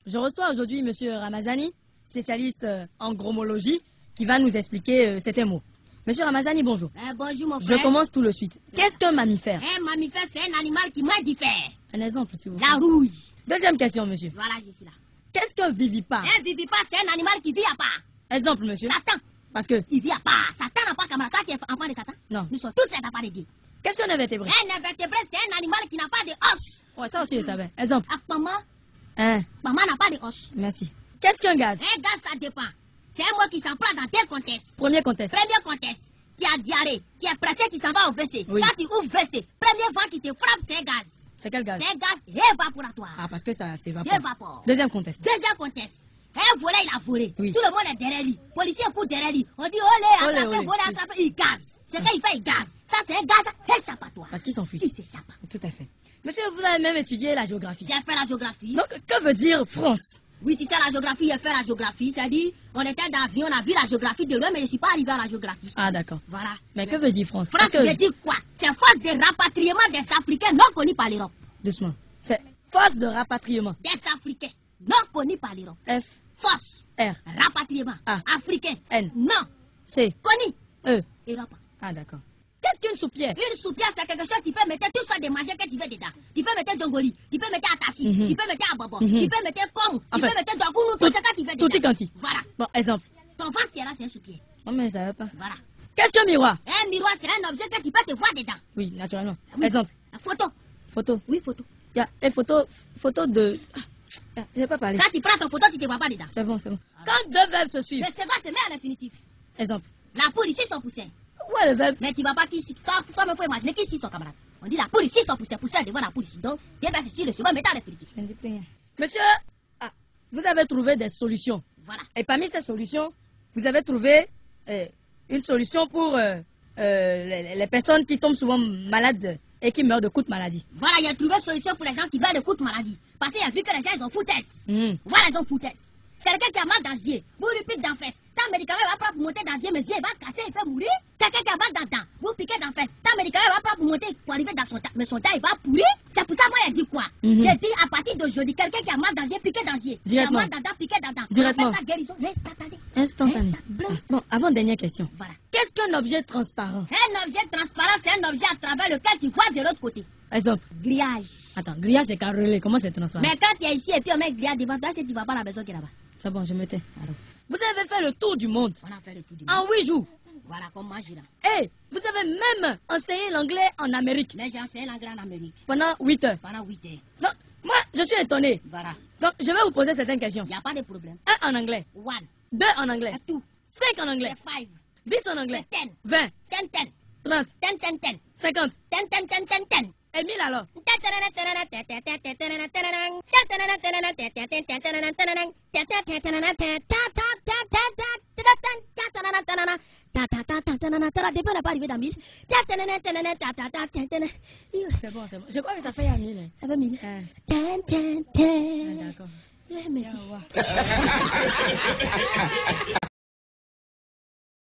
Je reçois aujourd'hui M. Ramazani, spécialiste en gromologie, qui va nous expliquer certains mots. Monsieur Ramazani, bonjour. Bonjour mon frère. Je commence tout de suite. Qu'est-ce qu'un mammifère? Un mammifère, c'est un animal qui mange du fer. Un exemple, s'il vous plaît. La rouille. Deuxième question, monsieur. Voilà, je suis là. Qu'est-ce qu'un vivipare? Un vivipare, c'est un animal qui vit à part. Exemple, monsieur. Satan. Parce que... Il vit à part. Satan n'a pas camarade. Quand tu es enfant de Satan? Non. Nous sommes tous les enfants de Dieu. Qu'est-ce qu'un invertébré? Un invertébré, c'est un animal qui n'a pas de os. Ouais, ça aussi, je savais. Exemple. Maman Hein. Maman n'a pas de os. Merci. Qu'est-ce qu'un gaz? Un gaz, ça dépend. C'est un mot qui s'emploie dans deux contextes. Premier contexte. Premier contexte. Tu as diarrhée. Tu es pressé, tu s'en vas au WC. Oui. Quand tu ouvres WC, premier vent qui te frappe, c'est un gaz. C'est quel gaz? C'est un gaz évaporatoire. Ah, parce que ça s'évapore. S'évapore. Deuxième contexte. Deuxième contexte. Un voleur, il a volé. Oui. Tout le monde est derrière lui. Policier court derrière lui. On dit olé, Olé, attrapé, olé. volé, attrapé. Il gaze. C'est quand il fait, il gaze. Ça, c'est un gaz échappatoire. Parce qu'il s'enfuit. Il s'échappe. Tout à fait. Monsieur, vous avez même étudié la géographie. J'ai fait la géographie. Donc, que veut dire France? Oui, tu sais, la géographie, j'ai fait la géographie. C'est-à-dire, on était dans l'avion, on a vu la géographie de loin, mais je ne suis pas arrivé à la géographie. Ah, d'accord. Voilà. Mais que veut dire France? France, Parce que... veut dire quoi? C'est force de rapatriement des Africains non connus par l'Europe. Doucement. C'est force de rapatriement. Des Africains non connus par l'Europe. F, Force. R, Rapatriement. A. Africain. N. Non. C, Connu. E. Europe. Ah, d'accord. Qu'est-ce qu'une soupière? Une soupière, c'est quelque chose, tu peux mettre tout ça de manger que tu veux dedans. Tu peux mettre Djongoli, tu peux mettre Atassi, tu peux mettre Abobo, tu peux mettre Kom, tu Enfin, peux mettre Dogounou, tout ça que tu veux dedans. Tout est quanti. Voilà. Bon, exemple. Ton ventre qui est là, c'est une soupière. Oh, mais ça va pas. Voilà. Qu'est-ce qu'un miroir? Un miroir, c'est un objet que tu peux te voir dedans. Oui, naturellement. Oui. Exemple. La photo. Photo. Oui, photo. Il y a une photo de... Ah, j'ai pas parlé. Quand tu prends ton photo, tu ne te vois pas dedans. C'est bon, c'est bon. Quand deux verbes se suivent. Le second se met à l'infinitif. Exemple. La poule ici, son poussin. Où est le verbe? Mais tu ne vas pas qu'ici. Toi-même, il faut imaginer qu'ici, son camarade. On dit la poule ici, son poussin. Poussin devant la poule ici. Donc, tu vas ici, le second met à l'infinitif. Je ne dis plus rien. Monsieur, vous avez trouvé des solutions. Voilà. Et parmi ces solutions, vous avez trouvé une solution pour les personnes qui tombent souvent malades et qui meurent de coups de maladie. Voilà, il a trouvé une solution pour les gens qui meurent de coups de maladie. Parce qu'il a vu que les gens, ils ont foutaise. Voilà, ils ont foutaise. Quelqu'un qui a mal dans le yeux, vous lui piquez dans la fesse. Tant médicament va pas pour monter dans le yeux, mais le yeux va casser, il peut mourir. Quelqu'un qui a mal dans le dent, vous piquez dans la fesse. Tant médicament va pas pour monter pour arriver dans son dent, mais son dent il va pourrir. C'est pour ça moi j'ai dit quoi? J'ai dit à partir d'aujourd'hui, quelqu'un qui a mal dans le yeux, piquez dans le yeux. Directement. Qui a mal dans le dent, piquez dans le dent. Directement. On appelle ça guérison instantanée. Instantané. Blanc. Bon, avant dernière question. Voilà. Qu'est-ce qu'un objet transparent? Un objet transparent, c'est un objet à travers lequel tu vois de l'autre côté. Exemple. Grillage. Attends, grillage c'est carrelé. Comment c'est transparent? Mais quand tu es ici et puis on met grillage devant toi, si tu vas pas à la maison qui est là-bas. C'est bon, je me tais. Alors. Vous avez fait le tour du monde On a fait le tour du monde. en 8 jours. Voilà, comme mange là. Et vous avez même enseigné l'anglais en Amérique Mais j'ai enseigné l'anglais en Amérique pendant 8 heures. pendant 8 heures. Donc, moi, je suis étonné. Voilà. Donc, je vais vous poser certaines questions. Il n'y a pas de problème. 1 en anglais, One. 2 en anglais, C'est tout. 5 en anglais, C'est five. 10 en anglais, C'est 10. 20, 10, 10. 30, 10, 10, 10. 50, 10, 10, 10, 10, 10. et 1000 alors. Depuis on n'a pas arrivé dans 1000. C'est bon, c'est bon. Je crois que ça fait à 1000. Ça fait 1000. Ah, d'accord. Merci. Au revoir.